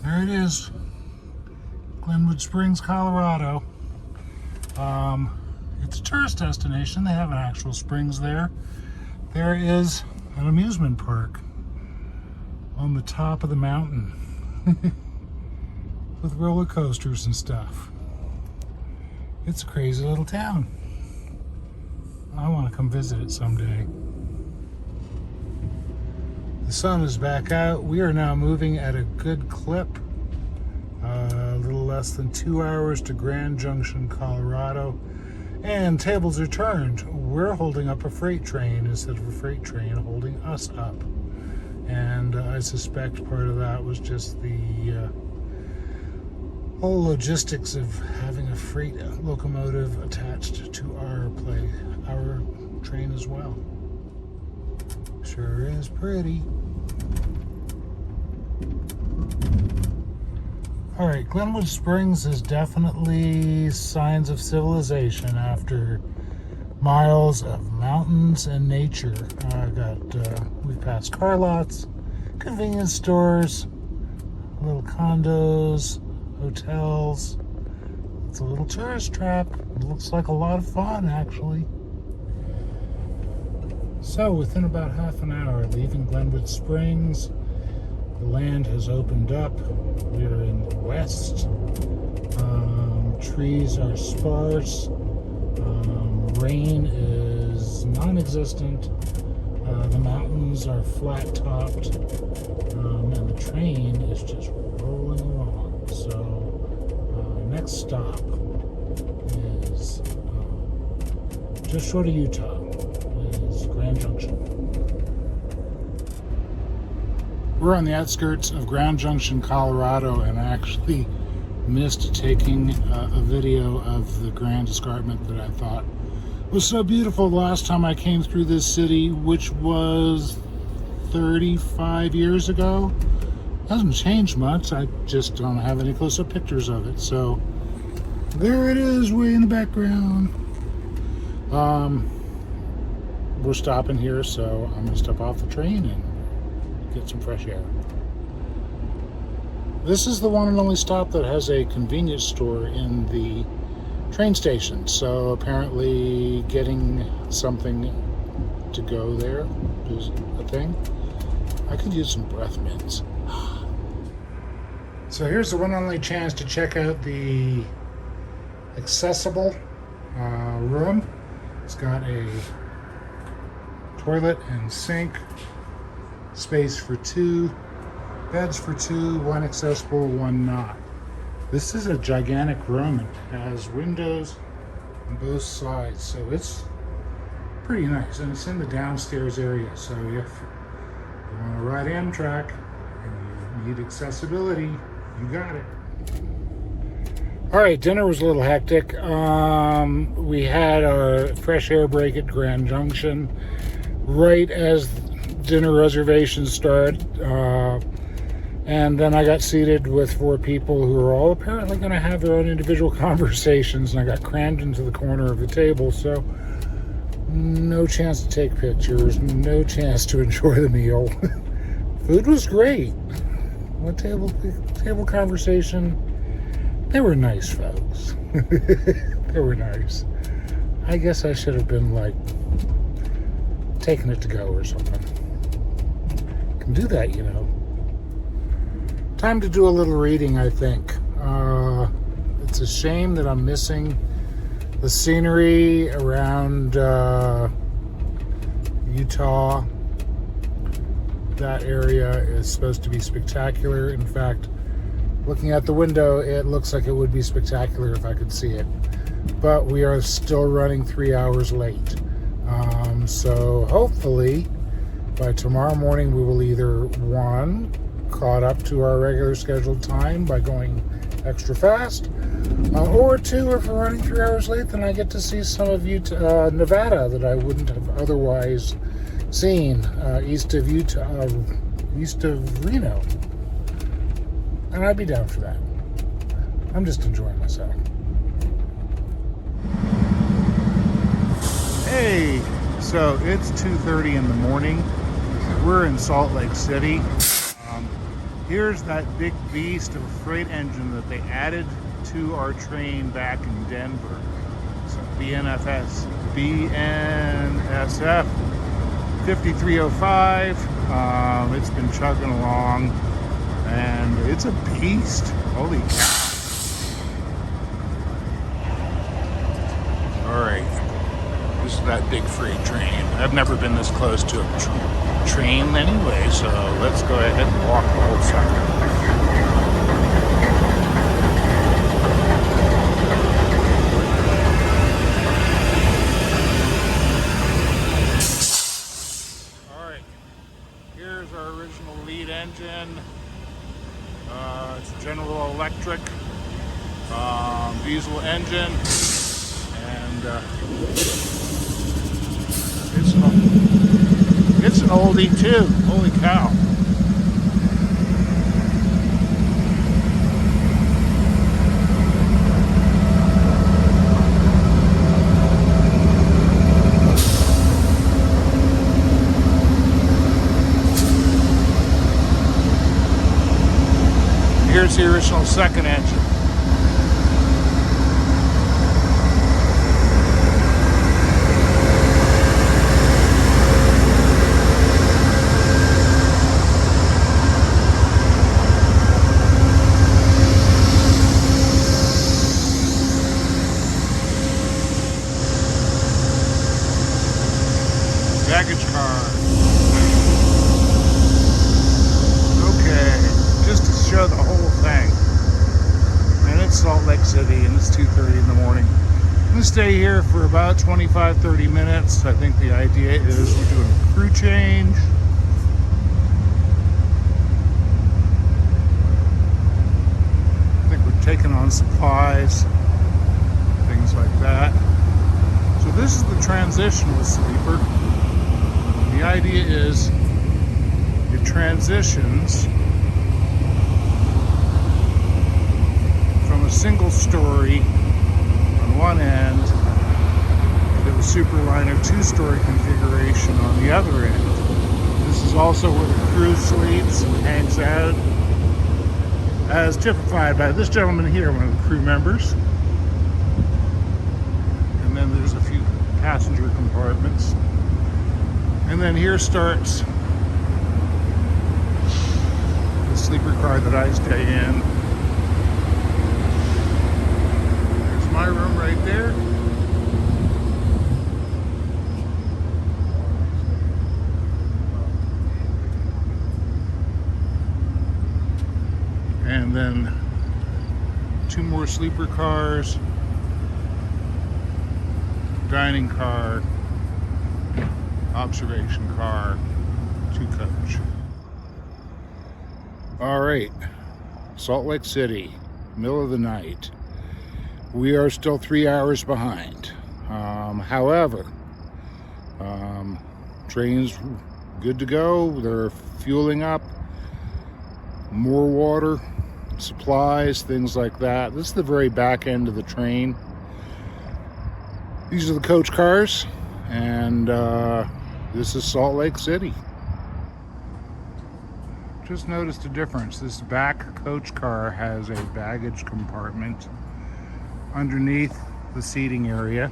There it is, Glenwood Springs, Colorado. It's a tourist destination. They have an actual springs there. There is an amusement park on the top of the mountain with roller coasters and stuff. It's a crazy little town. I want to come visit it someday. The sun is back out. We are now moving at a good clip. A little less than 2 hours to Grand Junction, Colorado. And tables are turned. We're holding up a freight train instead of a freight train holding us up. And I suspect part of that was just the whole logistics of having a freight locomotive attached to our train as well. Sure is pretty. All right, Glenwood Springs is definitely signs of civilization after miles of mountains and nature. We've passed car lots, convenience stores, little condos, hotels. It's a little tourist trap. It looks like a lot of fun, actually. So within about half an hour, leaving Glenwood Springs, the land has opened up. We are in the west. Trees are sparse. Rain is non-existent. The mountains are flat-topped. And the train is just rolling along. So next stop is just short of Utah, is Grand Junction. We're on the outskirts of Grand Junction, Colorado, and I actually missed taking a video of the Grand Escarpment that I thought was so beautiful the last time I came through this city, which was 35 years ago. Hasn't changed much. I just don't have any close-up pictures of it. So there it is, way in the background. We're stopping here, so I'm going to step off the train and get some fresh air. This is the one and only stop that has a convenience store in the train station, so apparently getting something to go there is a thing. I could use some breath mints. So here's the one and only chance to check out the accessible room. It's got a toilet and sink, space for two, beds for two, one accessible, one not. This is a gigantic room. It has windows on both sides, so it's pretty nice. And it's in the downstairs area, so if you want to ride Amtrak and you need accessibility, you got it. All right, dinner was a little hectic. We had our fresh air break at Grand Junction right as dinner reservations start, and then I got seated with 4 people who are all apparently going to have their own individual conversations, and I got crammed into the corner of the table, so no chance to take pictures, no chance to enjoy the meal. Food was great. What table conversation? They were nice folks. They were nice. I guess I should have been like taking it to go or something. Can do that, you know. Time to do a little reading, I think. It's a shame that I'm missing the scenery around Utah. That area is supposed to be spectacular. In fact, looking out the window, it looks like it would be spectacular if I could see it. But we are still running 3 hours late. So hopefully by tomorrow morning we will either, one, caught up to our regular scheduled time by going extra fast, or two, if we're running 3 hours late, then I get to see some of Nevada that I wouldn't have otherwise seen, east of Utah, east of Reno. And I'd be down for that. I'm just enjoying myself. Hey, so it's 2:30 in the morning. We're in Salt Lake City. Here's that big beast of a freight engine that they added to our train back in Denver. So BNSF 5305. It's been chugging along, and it's a beast. Holy cow. All right, this is that big freight train. I've never been this close to a train anyway, so let's go ahead and walk the whole sucker. Here's our original lead engine. It's a General Electric diesel engine, and it's an oldie too. Holy cow! Here's the original second engine. Baggage car. Okay, just to show the whole thing. And it's Salt Lake City, and it's 2:30 in the morning. I'm gonna stay here for about 25-30 minutes. I think the idea is we're doing a crew change. I think we're taking on supplies, things like that. So this is the transitional sleeper. The idea is it transitions from a single story on one end to the Superliner two-story configuration on the other end. This is also where the crew sleeps and hangs out, as typified by this gentleman here, one of the crew members. And then there's a few passenger compartments. And then here starts the sleeper car that I stay in. There's my room right there. And then two more sleeper cars, dining car, observation car, two coach. All right, Salt Lake City, middle of the night. We are still 3 hours behind. However, train's good to go. They're fueling up, more water, supplies, things like that. This is the very back end of the train. These are the coach cars, and this is Salt Lake City. Just noticed a difference. This back coach car has a baggage compartment underneath the seating area,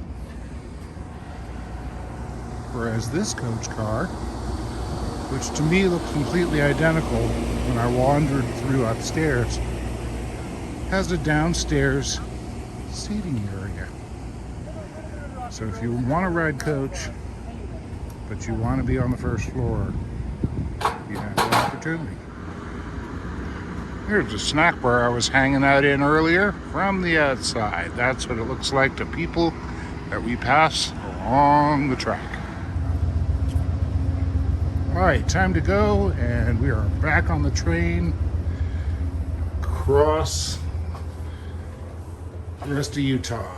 whereas this coach car, which to me looked completely identical when I wandered through upstairs, has a downstairs seating area. So if you want to ride coach, but you want to be on the first floor, you have the opportunity. Here's a snack bar I was hanging out in earlier from the outside. That's what it looks like to people that we pass along the track. All right, time to go, and we are back on the train across the rest of Utah.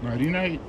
Nighty night.